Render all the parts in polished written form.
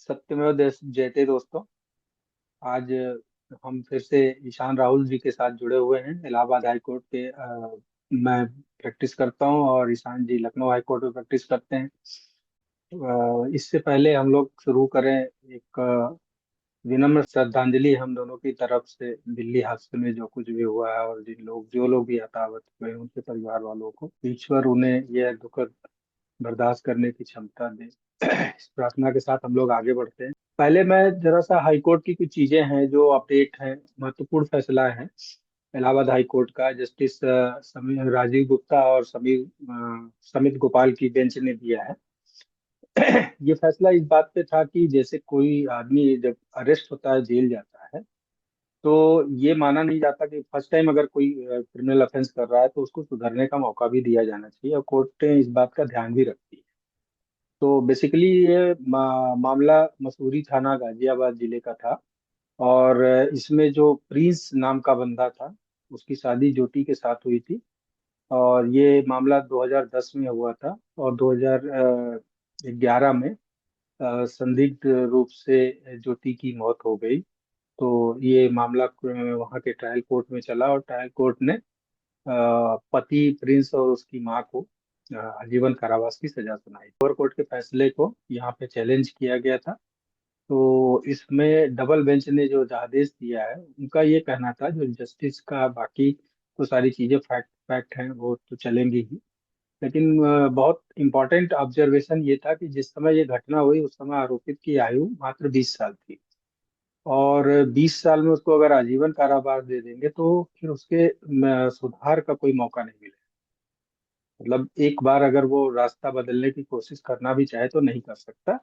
सत्यमेव जयते दोस्तों। आज हम फिर से ईशान राहुल जी के साथ जुड़े हुए हैं। इलाहाबाद हाई कोर्ट के मैं प्रैक्टिस करता हूं और ईशान जी लखनऊ हाई कोर्ट में प्रैक्टिस करते हैं। इससे पहले हम लोग शुरू करें एक विनम्र श्रद्धांजलि हम दोनों की तरफ से दिल्ली हादसे में जो कुछ भी हुआ है और जिन लोग जो लोग भी हताहत हुए उनके परिवार वालों को ईश्वर उन्हें यह दुखद बर्दाश्त करने की क्षमता दे। इस प्रार्थना के साथ हम लोग आगे बढ़ते हैं। पहले मैं जरा सा हाई कोर्ट की कुछ चीजें हैं जो अपडेट हैं, महत्वपूर्ण फैसला है इलाहाबाद हाई कोर्ट का। जस्टिस समीर राजीव गुप्ता और समित गोपाल की बेंच ने दिया है। ये फैसला इस बात पे था कि जैसे कोई आदमी जब अरेस्ट होता है, जेल जाता है, तो ये माना नहीं जाता कि फर्स्ट टाइम अगर कोई क्रिमिनल ऑफेंस कर रहा है तो उसको सुधरने का मौका भी दिया जाना चाहिए, और कोर्टें इस बात का ध्यान भी रखती है। तो बेसिकली ये मामला मसूरी थाना गाजियाबाद जिले का था। और इसमें जो प्रिंस नाम का बंदा था, उसकी शादी ज्योति के साथ हुई थी। और ये मामला 2010 में हुआ था, और 2011 में संदिग्ध रूप से ज्योति की मौत हो गई। तो ये मामला वहाँ के ट्रायल कोर्ट में चला, और ट्रायल कोर्ट ने पति प्रिंस और उसकी मां को आजीवन कारावास की सजा सुनाई। लोअर कोर्ट के फैसले को यहाँ पे चैलेंज किया गया था। तो इसमें डबल बेंच ने जो आदेश दिया है, उनका ये कहना था जो जस्टिस का बाकी तो सारी चीजें फैक्ट फैक्ट हैं वो तो चलेंगी ही, लेकिन बहुत इंपॉर्टेंट ऑब्जर्वेशन ये था कि जिस समय ये घटना हुई उस समय आरोपित की आयु मात्र 20 साल थी। और 20 साल में उसको अगर आजीवन कारावास दे देंगे तो फिर उसके सुधार का कोई मौका नहीं मिलेगा। मतलब एक बार अगर वो रास्ता बदलने की कोशिश करना भी चाहे तो नहीं कर सकता।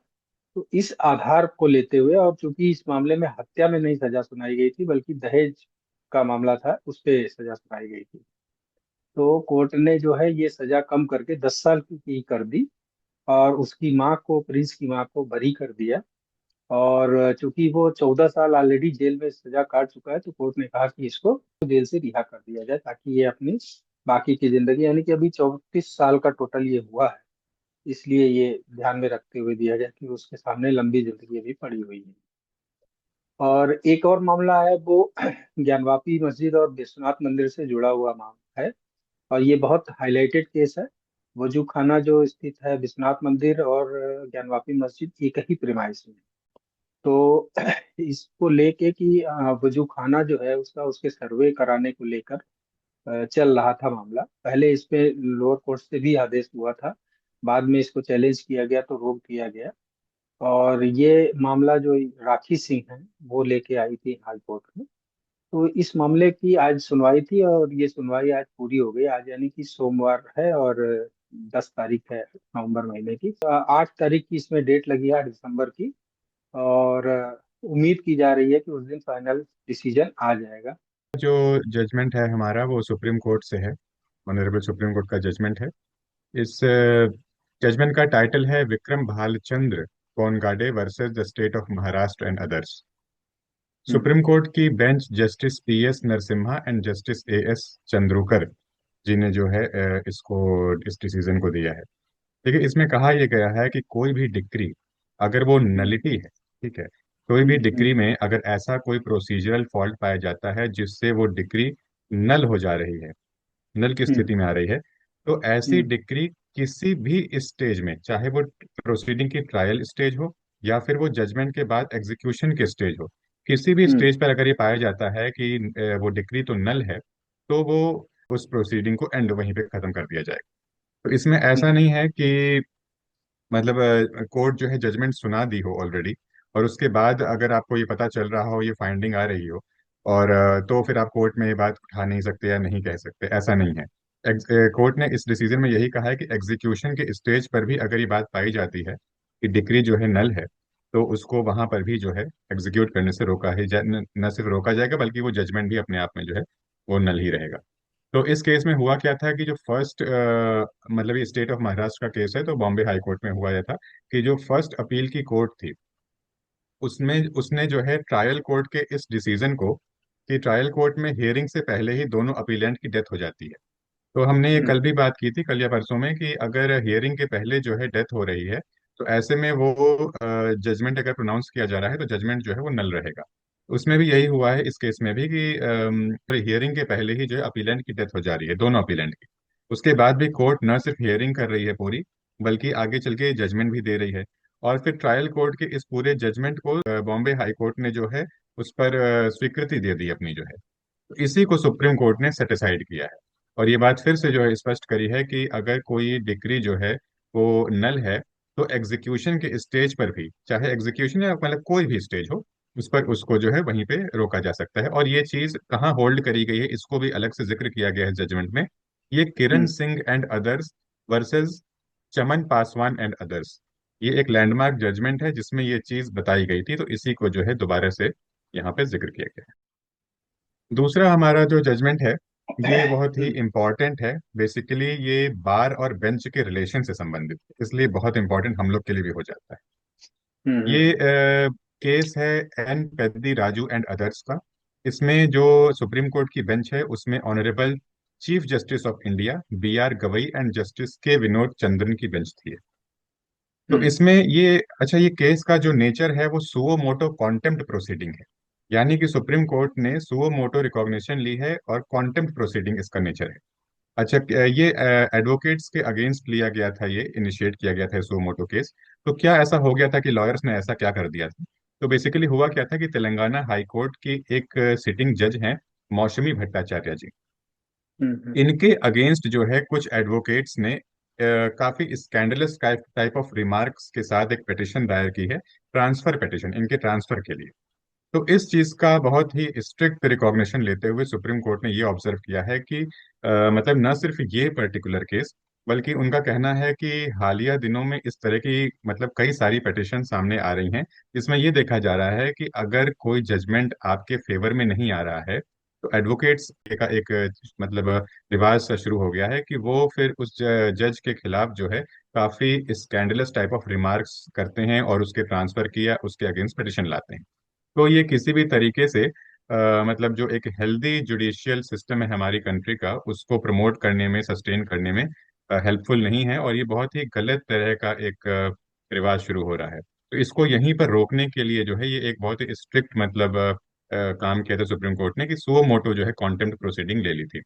तो इस आधार को लेते हुए, और चूंकि इस मामले में हत्या में नहीं सजा सुनाई गई थी बल्कि दहेज का मामला था, उस पे सजा सुनाई गई थी, तो कोर्ट ने जो है ये सजा कम करके 10 साल की कर दी। और उसकी माँ को, प्रिंस की माँ को बरी कर दिया। और चूंकि वो 14 साल ऑलरेडी जेल में सजा काट चुका है, तो कोर्ट ने कहा कि इसको जेल से रिहा कर दिया जाए ताकि ये अपनी बाकी की जिंदगी, यानी कि अभी 34 साल का टोटल ये हुआ है, इसलिए ये ध्यान में रखते हुए दिया गया कि उसके सामने लंबी जिंदगी भी पड़ी हुई है। और एक और मामला है वो ज्ञानवापी मस्जिद और विश्वनाथ मंदिर से जुड़ा हुआ मामला है। और ये बहुत हाईलाइटेड केस है। वजू खाना जो स्थित है विश्वनाथ मंदिर और ज्ञानवापी मस्जिद एक ही प्रेमाइस में। तो इसको लेके कि वजू खाना जो है उसका, उसके सर्वे कराने को लेकर चल रहा था मामला। पहले इस पे लोअर कोर्ट से भी आदेश हुआ था, बाद में इसको चैलेंज किया गया तो रोक दिया गया। और ये मामला जो राखी सिंह है वो लेके आई थी हाई कोर्ट में। तो इस मामले की आज सुनवाई थी, और ये सुनवाई आज पूरी हो गई। आज यानी कि सोमवार है, और 10 तारीख है नवंबर महीने की। 8 तारीख की इसमें डेट लगी है, 8 दिसंबर की। और उम्मीद की जा रही है कि उस दिन फाइनल डिसीजन आ जाएगा। जो जजमेंट है हमारा वो सुप्रीम कोर्ट से है। ऑनरेबल सुप्रीम कोर्ट का जजमेंट है। इस जजमेंट का टाइटल है Vikram Bhalchandra Kongade versus the state of Maharashtra and others. Hmm. Supreme court की bench justice P S Narasimha and justice A S Chandurkar ji ने जो है इसको इस डिसीजन को दिया है। देखिए, इसमें कहा यह गया है कि कोई भी डिक्री अगर वो हम्म। नलिटी है, ठीक है, कोई भी हम्म। डिक्री में अगर ऐसा कोई प्रोसीजरल फॉल्ट पाया जाता है जिससे वो डिक्री नल हो जा रही है, नल की हम्म। स्थिति में आ रही है, तो ऐसी हम्म। डिक्री किसी भी स्टेज में, चाहे वो प्रोसीडिंग की ट्रायल स्टेज हो या फिर वो जजमेंट के बाद एग्जीक्यूशन के स्टेज हो, किसी भी हम्म। स्टेज पर अगर ये पाया जाता है कि वो डिक्री तो नल है, तो वो उस प्रोसीडिंग को एंड वहीं पे खत्म कर दिया जाएगा। तो इसमें ऐसा हम्म। नहीं है कि मतलब कोर्ट जो है जजमेंट सुना दी हो ऑलरेडी, और उसके बाद अगर आपको ये पता चल रहा हो, ये फाइंडिंग आ रही हो, और तो फिर आप कोर्ट में ये बात उठा नहीं सकते या नहीं कह सकते, ऐसा नहीं है। कोर्ट ने इस डिसीजन में यही कहा है कि एग्जीक्यूशन के स्टेज पर भी अगर ये बात पाई जाती है कि डिक्री जो है नल है, तो उसको वहां पर भी जो है एग्जीक्यूट करने से रोका ही न सिर्फ रोका जाएगा, बल्कि वो जजमेंट भी अपने आप में जो है वो नल ही रहेगा। तो इस केस में हुआ क्या था कि जो फर्स्ट मतलब ये स्टेट ऑफ महाराष्ट्र का केस है, तो बॉम्बे हाई कोर्ट में हुआ यह था कि जो फर्स्ट अपील की कोर्ट थी, उसमें उसने जो है ट्रायल कोर्ट के इस डिसीजन को, कि ट्रायल कोर्ट में हियरिंग से पहले ही दोनों अपीलेंट की डेथ हो जाती है। तो हमने ये हम्म। कल भी बात की थी, कल या परसों में, कि अगर हियरिंग के पहले जो है डेथ हो रही है, तो ऐसे में वो जजमेंट अगर प्रोनाउंस किया जा रहा है तो जजमेंट जो है वो नल रहेगा। उसमें भी यही हुआ है इस केस में भी कि हियरिंग के पहले ही जो है अपीलेंट की डेथ हो जा रही है, दोनों अपीलेंट की। उसके बाद भी कोर्ट न सिर्फ हियरिंग कर रही है पूरी, बल्कि आगे चल के जजमेंट भी दे रही है। और फिर ट्रायल कोर्ट के इस पूरे जजमेंट को बॉम्बे हाई कोर्ट ने जो है उस पर स्वीकृति दे दी अपनी जो है। तो इसी को सुप्रीम कोर्ट ने सेटिसाइड किया है। और ये बात फिर से जो है स्पष्ट करी है कि अगर कोई डिक्री जो है वो नल है, तो एग्जीक्यूशन के स्टेज पर भी, चाहे एग्जीक्यूशन या मतलब कोई भी स्टेज हो, उस पर उसको जो है वहीं पे रोका जा सकता है। और ये चीज कहाँ होल्ड करी गई है इसको भी अलग से जिक्र किया गया है जजमेंट में। ये Kiran hmm. Singh and others versus Chaman Paswan and others, ये एक लैंडमार्क जजमेंट है जिसमें ये चीज बताई गई थी। तो इसी को जो है दोबारा से यहाँ पे जिक्र किया गया है। दूसरा हमारा जो जजमेंट है ये बहुत ही हम्म। इम्पोर्टेंट है। बेसिकली ये बार और बेंच के रिलेशन से संबंधित है, इसलिए बहुत इंपॉर्टेंट हम लोग के लिए भी हो जाता है। हम्म। ये केस है N Peddi Raju and others का। इसमें जो सुप्रीम कोर्ट की बेंच है उसमें honourable chief justice of India B R Gavai and justice K Vinod Chandran की बेंच थी। तो हम्म। इसमें ये अच्छा, ये केस का जो नेचर है वो सुओ मोटो कॉन्टेम्प्ट प्रोसीडिंग है। यानी कि सुप्रीम कोर्ट ने सुओ मोटो रिकॉग्निशन ली है और कॉन्टेम्प्ट प्रोसीडिंग इसका नेचर है। अच्छा, ये एडवोकेट्स के अगेंस्ट लिया गया था, ये इनिशिएट किया गया था सुओ मोटो केस। तो क्या ऐसा हो गया था कि लॉयर्स ने ऐसा क्या कर दिया था? तो बेसिकली हुआ क्या था कि तेलंगाना हाई कोर्ट की एक सिटिंग जज हैं मौसमी भट्टाचार्य जी, हम्म। इनके अगेंस्ट जो है कुछ एडवोकेट्स ने काफी स्कैंडलस टाइप ऑफ रिमार्क्स के साथ एक पिटिशन दायर की है, ट्रांसफर पिटिशन, इनके ट्रांसफर के लिए। तो इस चीज का बहुत ही स्ट्रिक्ट रिकॉग्निशन लेते हुए सुप्रीम कोर्ट ने ये ऑब्जर्व किया है कि मतलब न सिर्फ ये पर्टिकुलर केस, बल्कि उनका कहना है कि हालिया दिनों में इस तरह की मतलब कई सारी पिटिशन सामने आ रही हैं जिसमें ये देखा जा रहा है कि अगर कोई जजमेंट आपके फेवर में नहीं आ रहा है, तो एडवोकेट्स का एक मतलब रिवाज सा शुरू हो गया है कि वो फिर उस जज के खिलाफ जो है काफी स्कैंडलस टाइप ऑफ रिमार्क्स करते हैं और उसके ट्रांसफर की या उसके अगेंस्ट पिटिशन लाते हैं। तो ये किसी भी तरीके से मतलब जो एक हेल्दी जुडिशियल सिस्टम है हमारी कंट्री का, उसको प्रमोट करने में, सस्टेन करने में हेल्पफुल नहीं है। और ये बहुत ही गलत तरह का एक रिवाज शुरू हो रहा है। तो इसको यहीं पर रोकने के लिए जो है ये एक बहुत ही स्ट्रिक्ट मतलब काम किया था सुप्रीम कोर्ट ने कि सुओ मोटो जो है कॉन्टेम्प्ट प्रोसीडिंग ले ली थी।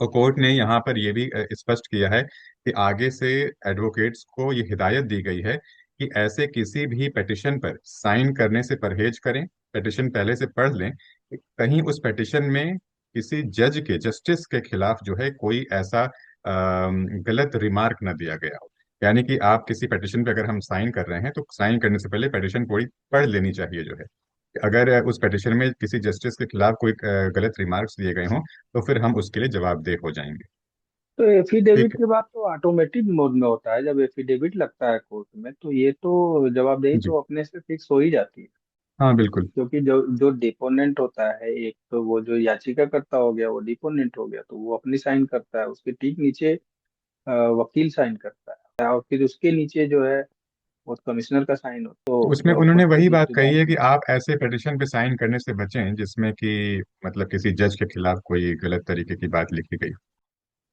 और कोर्ट ने यहाँ पर यह भी स्पष्ट किया है कि आगे से एडवोकेट्स को ये हिदायत दी गई है कि ऐसे किसी भी पिटिशन पर साइन करने से परहेज करें, पिटिशन पहले से पढ़ लें, कहीं उस पिटिशन में किसी जज के, जस्टिस के खिलाफ जो है कोई ऐसा गलत रिमार्क न दिया गया हो। यानी कि आप किसी पिटिशन पे अगर हम साइन कर रहे हैं तो साइन करने से पहले पिटिशन पूरी पढ़ लेनी चाहिए जो है। अगर उस पिटिशन में किसी जस्टिस के खिलाफ कोई गलत रिमार्क्स दिए गए हों तो फिर हम उसके लिए जवाबदेह हो जाएंगे। तो एफिडेविट ठीक है। के बाद तो ऑटोमेटिक मोड में होता है, जब एफिडेविट लगता है कोर्ट में तो ये तो जवाबदेही जी। तो अपने से फिक्स हो ही जाती है। हाँ बिल्कुल। क्योंकि जो जो डिपोनेंट होता है, एक तो वो जो याचिका करता हो गया वो डिपोनेंट हो गया, तो वो अपनी साइन करता है, उसके ठीक नीचे वकील साइन करता है, और फिर उसके नीचे जो है वो कमिश्नर का साइन होता है, तो तो उसमें जब उन्होंने वही बात प्रोसीडिंग कही है कि आप ऐसे पिटिशन पे साइन करने से बचें जिसमें कि मतलब किसी जज के खिलाफ कोई गलत तरीके की बात लिखी गई।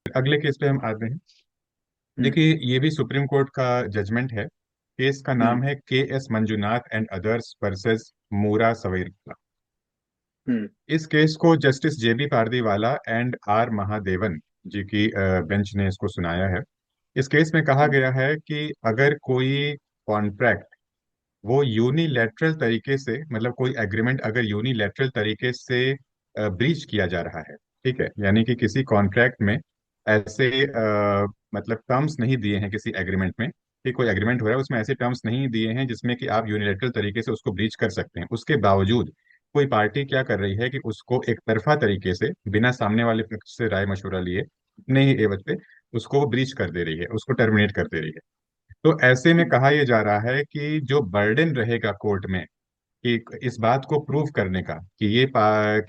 अगले केस पे हम आते हैं। हम्म। देखिए ये भी सुप्रीम कोर्ट का जजमेंट है। केस का हम्म। नाम है KS Manjunath and others versus Moora Savera. Hmm. इस केस को justice JB Pardiwala and R Mahadevan ji की बेंच ने इसको सुनाया है। इस केस में कहा हम्म। गया है कि अगर कोई कॉन्ट्रैक्ट वो यूनिलैटरल तरीके से, मतलब कोई एग्रीमेंट अगर यूनिलैटरल तरीके से ब्रीच किया जा रहा है, ठीक है, यानी कि किसी कॉन्ट्रैक्ट में ऐसे मतलब टर्म्स नहीं दिए हैं किसी एग्रीमेंट में, कि कोई एग्रीमेंट हो रहा है उसमें ऐसे टर्म्स नहीं दिए हैं जिसमें कि आप यूनिलैटरल तरीके से उसको ब्रीच कर सकते हैं, उसके बावजूद कोई पार्टी क्या कर रही है कि उसको एक तरफा तरीके से, बिना सामने वाले पक्ष से राय मशवरा लिए, अपने ही एवज पे उसको ब्रीच कर दे रही है, उसको टर्मिनेट कर दे रही है। तो ऐसे में कहा यह जा रहा है कि जो बर्डन रहेगा कोर्ट में कि इस बात को प्रूव करने का कि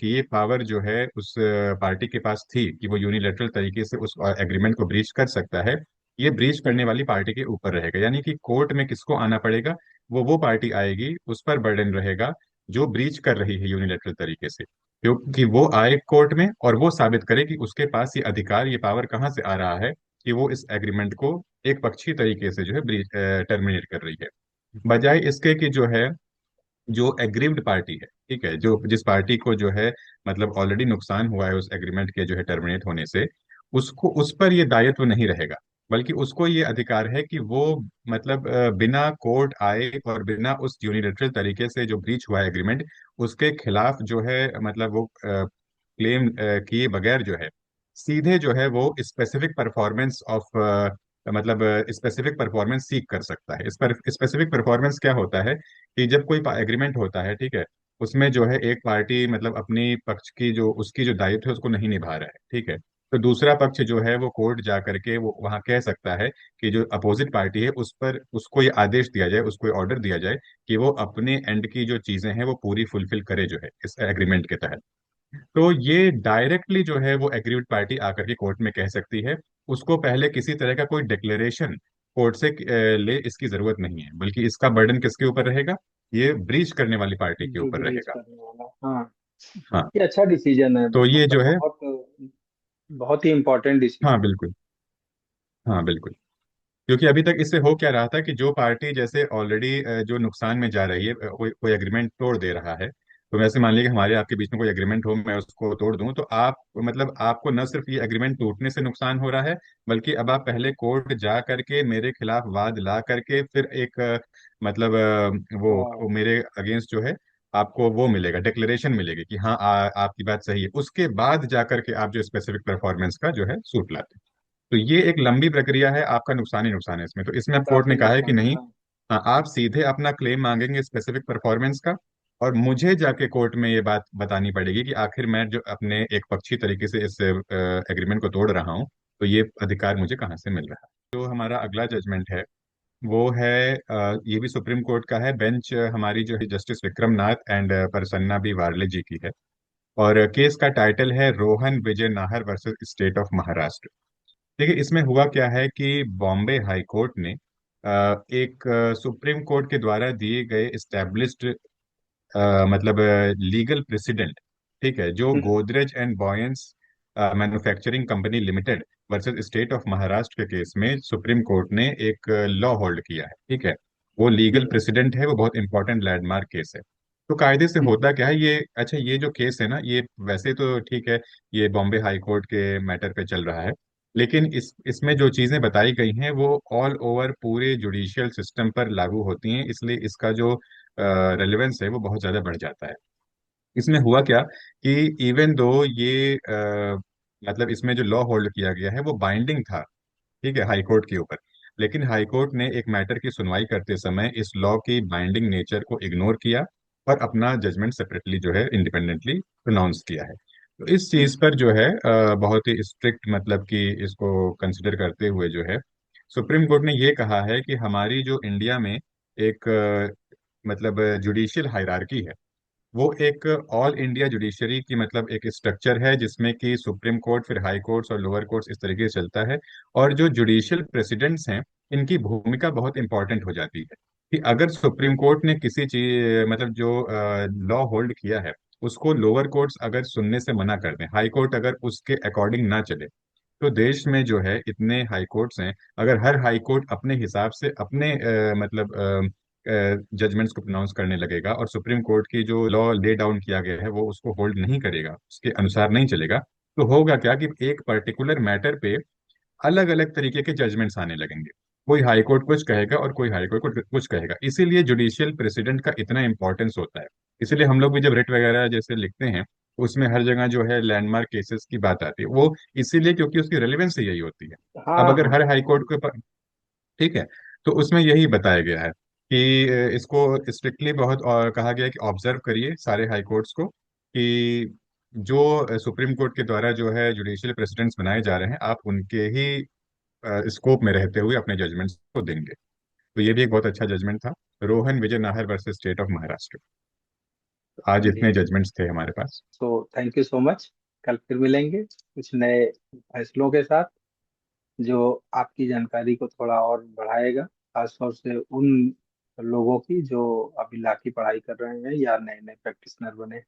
कि ये पावर जो है उस पार्टी के पास थी कि वो यूनिलेटरल तरीके से उस एग्रीमेंट को ब्रीच कर सकता है, ये ब्रीच करने हम्म। वाली पार्टी के ऊपर रहेगा। यानी कि कोर्ट में किसको आना पड़ेगा? वो पार्टी आएगी, उस पर बर्डन रहेगा जो ब्रीच कर रही है यूनिलेटरल तरीके से, क्योंकि वो आए कोर्ट में और वो साबित करे कि उसके पास ये अधिकार, ये पावर कहाँ से आ रहा है, कि वो इस एग्रीमेंट को एक पक्षीय तरीके से जो है टर्मिनेट कर रही है, बजाय इसके कि जो है जो एग्रीव्ड पार्टी है, ठीक है, जो जिस पार्टी को जो है मतलब ऑलरेडी नुकसान हुआ है उस एग्रीमेंट के जो है टर्मिनेट होने से, उसको उस पर ये दायित्व नहीं रहेगा, बल्कि उसको ये अधिकार है कि वो मतलब बिना कोर्ट आए और बिना उस यूनिलेटरल तरीके से जो ब्रीच हुआ है एग्रीमेंट उसके खिलाफ जो है मतलब वो क्लेम किए बगैर जो है सीधे जो है वो स्पेसिफिक परफॉर्मेंस ऑफ मतलब स्पेसिफिक परफॉर्मेंस सीख कर सकता है। इस पर स्पेसिफिक परफॉर्मेंस क्या होता है कि जब कोई एग्रीमेंट होता है, ठीक है, उसमें जो है एक पार्टी मतलब अपनी पक्ष की जो उसकी जो दायित्व है उसको नहीं निभा रहा है, ठीक है, तो दूसरा पक्ष जो है वो कोर्ट जा करके वो वहां कह सकता है कि जो अपोजिट पार्टी है उस पर उसको ये आदेश दिया जाए, उसको ये ऑर्डर दिया जाए कि वो अपने एंड की जो चीजें हैं वो पूरी फुलफिल करे जो है इस एग्रीमेंट के तहत। तो ये डायरेक्टली जो है वो एग्रीड पार्टी आकर के कोर्ट में कह सकती है, उसको पहले किसी तरह का कोई डिक्लेरेशन कोर्ट से ले इसकी जरूरत नहीं है, बल्कि इसका बर्डन किसके ऊपर रहेगा, ये ब्रीच करने वाली पार्टी के जो ऊपर ब्रीच रहेगा। करने वाला, हाँ। हाँ, ये अच्छा डिसीजन है, तो ये मतलब जो है, बहुत बहुत ही इम्पोर्टेंट हाँ डिसीजन है। बिल्कुल, हाँ बिल्कुल, क्योंकि अभी तक इससे हो क्या रहा था कि जो पार्टी जैसे ऑलरेडी जो नुकसान में जा रही है कोई एग्रीमेंट तोड़ दे रहा है, तो वैसे मान लीजिए कि हमारे आपके बीच में कोई एग्रीमेंट हो, मैं उसको तोड़ दूं, तो आप मतलब आपको न सिर्फ ये एग्रीमेंट टूटने से नुकसान हो रहा है, बल्कि अब आप पहले कोर्ट जा करके मेरे खिलाफ वाद ला करके फिर एक मतलब वो हाँ, मेरे अगेंस्ट जो है आपको वो मिलेगा, डिक्लेरेशन मिलेगी कि हाँ आपकी बात सही है, उसके बाद जा करके आप जो स्पेसिफिक परफॉर्मेंस का जो है सूट लाते हैं। तो ये एक लंबी प्रक्रिया है, आपका नुकसान ही नुकसान है इसमें, तो इसमें अब कोर्ट काफी ने कहा है कि नुकसान है, नहीं, हाँ। हाँ, आप सीधे अपना क्लेम मांगेंगे स्पेसिफिक परफॉर्मेंस का, और मुझे जाके कोर्ट में ये बात बतानी पड़ेगी कि आखिर मैं जो अपने एक पक्षी तरीके से इस एग्रीमेंट को तोड़ रहा हूँ, तो ये अधिकार मुझे कहाँ से मिल रहा है। जो हमारा अगला जजमेंट है वो है ये भी सुप्रीम कोर्ट का है, बेंच हमारी जो है justice Vikram Nath and Prasanna B Varale ji की है, और केस का टाइटल है Rohan Vijay Nahar versus state of Maharashtra. देखिए, इसमें हुआ क्या है कि बॉम्बे हाई कोर्ट ने एक सुप्रीम कोर्ट के द्वारा दिए गए इस्टेब्लिश्ड मतलब लीगल प्रेसिडेंट, ठीक है, जो hmm. Godrej and Boyce manufacturing company limited versus state of Maharashtra के केस में सुप्रीम कोर्ट ने एक लॉ होल्ड किया है, ठीक है, वो लीगल हम्म। प्रेसिडेंट है, वो बहुत इंपॉर्टेंट लैंडमार्क केस है। तो कायदे से हम्म। होता क्या है ये, अच्छा, ये जो केस है ना, ये वैसे तो ठीक है, ये बॉम्बे हाई कोर्ट के मैटर पे चल रहा है, लेकिन इसमें जो चीजें बताई गई हैं वो ऑल ओवर पूरे जुडिशियल सिस्टम पर लागू होती हैं, इसलिए इसका जो रेलेवेंस है वो बहुत ज्यादा बढ़ जाता है। इसमें हुआ क्या कि इवन दो ये मतलब इसमें जो लॉ होल्ड किया गया है वो बाइंडिंग था, ठीक है, हाई कोर्ट के ऊपर, लेकिन हाई कोर्ट ने एक मैटर की सुनवाई करते समय इस लॉ की बाइंडिंग नेचर को इग्नोर किया और अपना जजमेंट सेपरेटली जो है इंडिपेंडेंटली प्रोनाउंस किया है। तो इस चीज पर जो है बहुत ही स्ट्रिक्ट मतलब कि इसको कंसिडर करते हुए जो है सुप्रीम कोर्ट ने ये कहा है कि हमारी जो इंडिया में एक मतलब जुडिशियल हायरार्की है, वो एक ऑल इंडिया जुडिशरी की मतलब एक स्ट्रक्चर है जिसमें कि सुप्रीम कोर्ट, फिर हाई कोर्ट्स और लोअर कोर्ट्स इस तरीके से चलता है, और जो जुडिशियल प्रेसिडेंट्स हैं इनकी भूमिका बहुत इंपॉर्टेंट हो जाती है कि अगर सुप्रीम कोर्ट ने किसी चीज मतलब जो लॉ होल्ड किया है उसको लोअर कोर्ट्स अगर सुनने से मना कर दें, हाई कोर्ट अगर उसके अकॉर्डिंग ना चले, तो देश में जो है इतने हाई कोर्ट्स हैं, अगर हर हाई कोर्ट अपने हिसाब से अपने मतलब जजमेंट्स को प्रोनाउंस करने लगेगा और सुप्रीम कोर्ट की जो लॉ ले डाउन किया गया है वो उसको होल्ड नहीं करेगा, उसके अनुसार नहीं चलेगा, तो होगा क्या कि एक पर्टिकुलर मैटर पे अलग अलग तरीके के जजमेंट्स आने लगेंगे, कोई हाई कोर्ट कुछ कहेगा और कोई हाई कोर्ट कुछ कहेगा, इसीलिए जुडिशियल प्रेसिडेंट का इतना इंपॉर्टेंस होता है। इसीलिए हम लोग भी जब रिट वगैरह जैसे लिखते हैं उसमें हर जगह जो है लैंडमार्क केसेस की बात आती है, वो इसीलिए क्योंकि उसकी रेलिवेंस यही होती है। अब हाँ, अगर हाँ, हर हाई कोर्ट के ठीक है, तो उसमें यही बताया गया है कि इसको स्ट्रिक्टली बहुत कहा गया है कि ऑब्जर्व करिए सारे हाई कोर्ट्स को, कि जो सुप्रीम कोर्ट के द्वारा जो है जुडिशियल प्रेसिडेंट्स बनाए जा रहे हैं आप उनके ही स्कोप में रहते हुए अपने जजमेंट्स को देंगे। तो ये भी एक बहुत अच्छा जजमेंट था, Rohan Vijay Nahar versus state of Maharashtra. आज जी। इतने जजमेंट्स थे हमारे पास। So thank you so much. कल फिर मिलेंगे कुछ नए फैसलों के साथ, जो आपकी जानकारी को थोड़ा और बढ़ाएगा, खासतौर से उन लोगों की जो अभी ला की पढ़ाई कर रहे हैं या नए नए प्रैक्टिशनर बने।